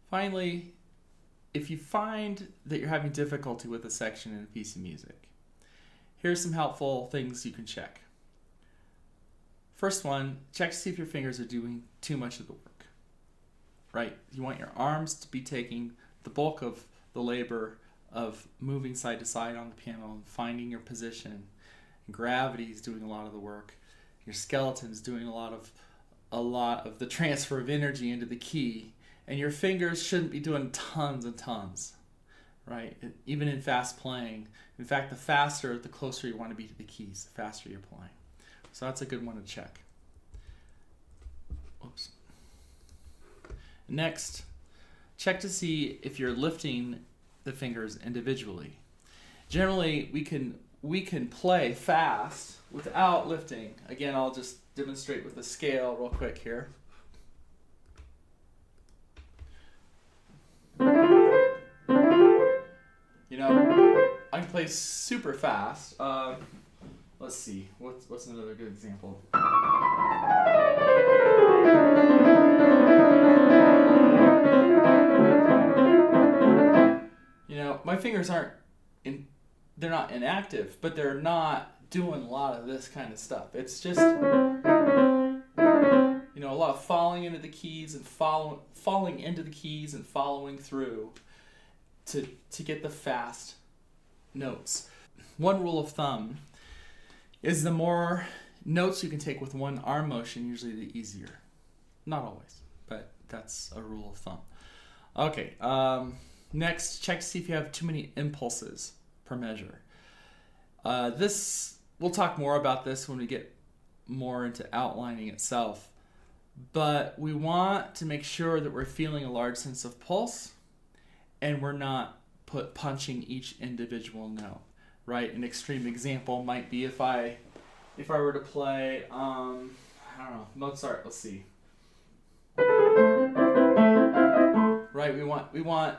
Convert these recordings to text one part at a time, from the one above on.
Finally, if you find that you're having difficulty with a section in a piece of music, here's some helpful things you can check. First one, check to see if your fingers are doing too much of the work. Right? You want your arms to be taking the bulk of the labor of moving side to side on the piano and finding your position. Gravity is doing a lot of the work. Your skeleton is doing a lot of the transfer of energy into the key, and your fingers shouldn't be doing tons and tons, right? Even in fast playing. In fact, the faster, the closer you want to be to the keys, the faster you're playing. So that's a good one to check. Oops. Next, check to see if you're lifting the fingers individually. Generally, we can play fast without lifting. Again, I'll just demonstrate with a scale real quick here. You know, I can play super fast. Let's see, what's another good example? You know, my fingers they're not inactive, but they're not doing a lot of this kind of stuff. It's just, a lot of falling into the keys and falling into the keys and following through to get the fast notes. One rule of thumb is the more notes you can take with one arm motion, usually the easier. Not always, but that's a rule of thumb. Okay, next, check to see if you have too many impulses per measure. We'll talk more about this when we get more into outlining itself, but we want to make sure that we're feeling a large sense of pulse and we're not punching each individual note, right? An extreme example might be if I were to play, I don't know, Mozart, let's see. Right, we want we want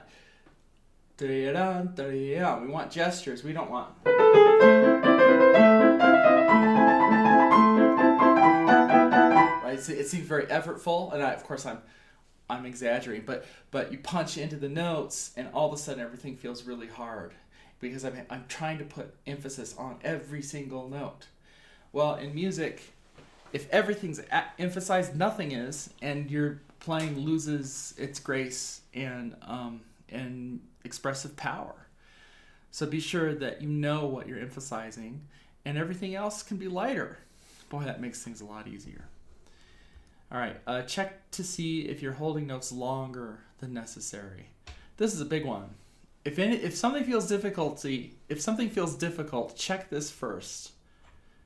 gestures. We don't want. Right, so it seems very effortful, and of course I'm exaggerating, but you punch into the notes, and all of a sudden everything feels really hard because I'm trying to put emphasis on every single note. Well, in music, if everything's emphasized, nothing is, and your playing loses its grace and expressive power. So be sure that you know what you're emphasizing, and everything else can be lighter. Boy, that makes things a lot easier. All right, check to see if you're holding notes longer than necessary. This is a big one. If something feels difficult, check this first.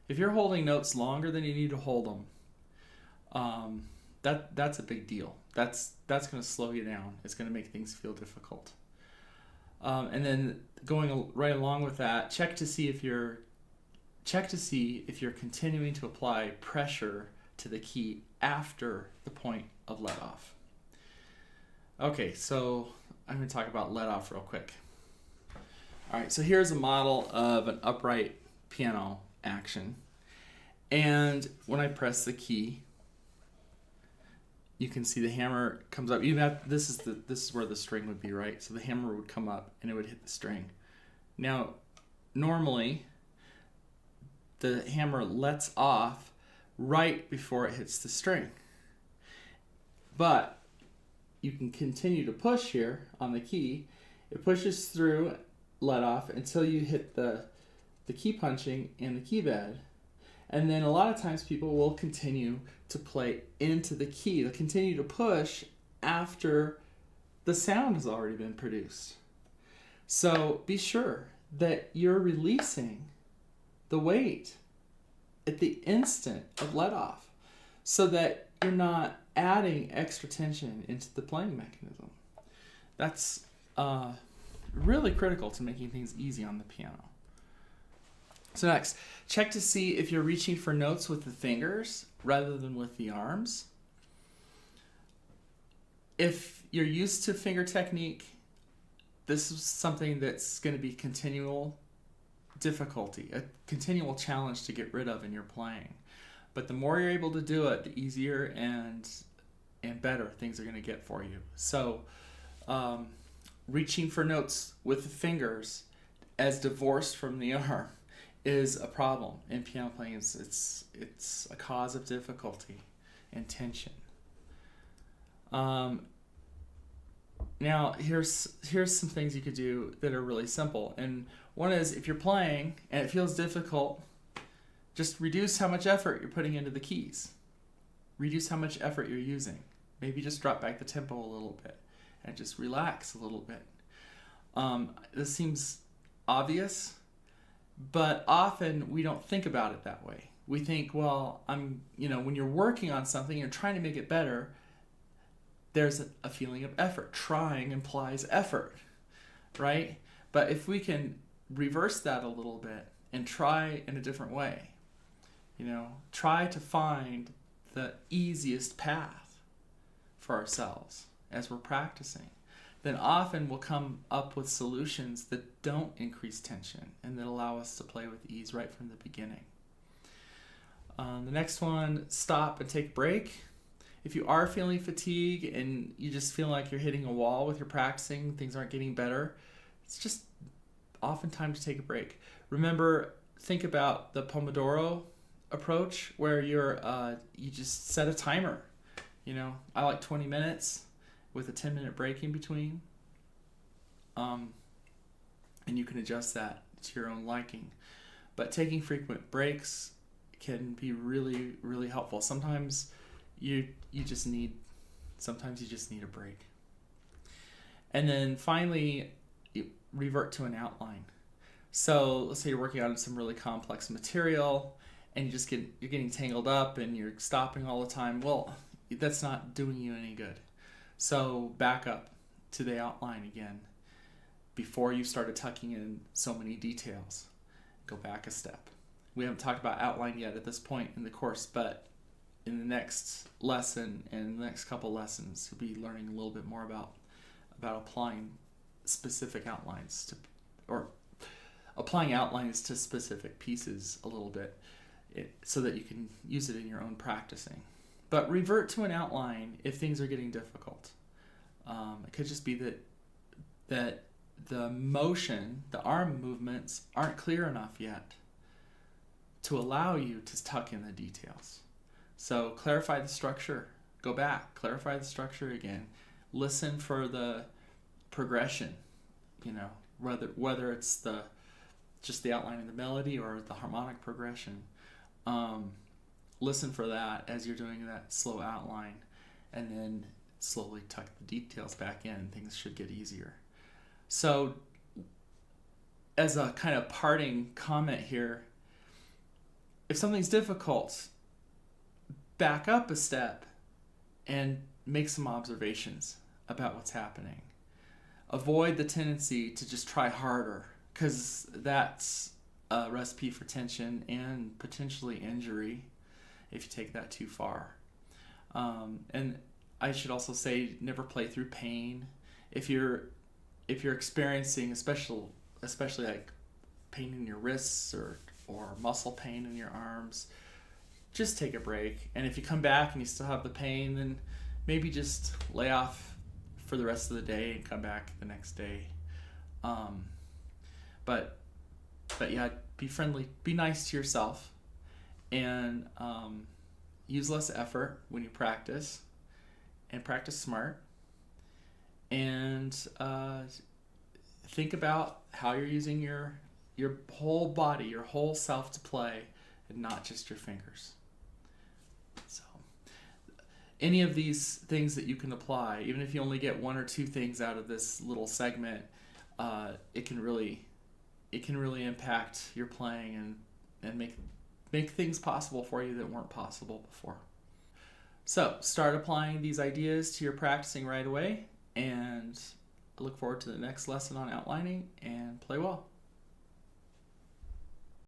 If you're holding notes longer than you need to hold them, that's a big deal. That's going to slow you down. It's going to make things feel difficult. And then going right along with that, check to see if you're continuing to apply pressure to the key after the point of let off. Okay, so I'm going to talk about let off real quick. All right, so here's a model of an upright piano action, and when I press the key, you can see the hammer comes up. This is where the string would be, right? So the hammer would come up and it would hit the string. Now, normally, the hammer lets off right before it hits the string. But you can continue to push here on the key. It pushes through let off until you hit the key punching and the key bed. And then a lot of times people will continue to play into the key. They'll continue to push after the sound has already been produced. So be sure that you're releasing the weight at the instant of let off so that you're not adding extra tension into the playing mechanism. That's really critical to making things easy on the piano. So next, check to see if you're reaching for notes with the fingers rather than with the arms. If you're used to finger technique, this is something that's going to be continual difficulty, a continual challenge to get rid of in your playing. But the more you're able to do it, the easier and better things are going to get for you. So um, reaching for notes with the fingers as divorced from the arm is a problem in piano playing. It's a cause of difficulty and tension. Now here's some things you could do that are really simple. And one is, if you're playing and it feels difficult, just reduce how much effort you're putting into the keys. Reduce how much effort you're using. Maybe just drop back the tempo a little bit and just relax a little bit. This seems obvious, but often we don't think about it that way. We think, well, when you're working on something, you're trying to make it better, there's a feeling of effort. Trying implies effort, right? But if we can reverse that a little bit and try in a different way, try to find the easiest path for ourselves as we're practicing, then often we'll come up with solutions that don't increase tension and that allow us to play with ease right from the beginning. The next one, stop and take a break. If you are feeling fatigue and you just feel like you're hitting a wall with your practicing, things aren't getting better, it's just often time to take a break. Remember, think about the Pomodoro approach, where you just set a timer. I like 20 minutes with a 10-minute break in between. And you can adjust that to your own liking. But taking frequent breaks can be really, really helpful. Sometimes you just need a break. And then finally, you revert to an outline. So let's say you're working on some really complex material and you're getting tangled up and you're stopping all the time. Well, that's not doing you any good. So back up to the outline again before you started tucking in so many details. Go back a step. We haven't talked about outline yet at this point in the course, but in the next lesson and the next couple lessons, you'll be learning a little bit more about applying specific outlines or applying outlines to specific pieces a little bit, so that you can use it in your own practicing. But revert to an outline if things are getting difficult. It could just be that the motion, the arm movements aren't clear enough yet to allow you to tuck in the details. So clarify the structure. Go back, clarify the structure again. Listen for the progression, whether it's just the outline of the melody or the harmonic progression. Listen for that as you're doing that slow outline, and then slowly tuck the details back in. Things should get easier. So as a kind of parting comment here, if something's difficult, back up a step and make some observations about what's happening. Avoid the tendency to just try harder, because that's a recipe for tension and potentially injury if you take that too far. And I should also say, never play through pain. If you're experiencing especially like pain in your wrists or muscle pain in your arms, just take a break. And if you come back and you still have the pain, then maybe just lay off for the rest of the day and come back the next day. But yeah, be friendly, be nice to yourself, and use less effort when you practice, and practice smart. And think about how you're using your whole body, your whole self to play, and not just your fingers. So any of these things that you can apply, even if you only get one or two things out of this little segment, it can really impact your playing and make things possible for you that weren't possible before. So start applying these ideas to your practicing right away, and I look forward to the next lesson on outlining, and play well.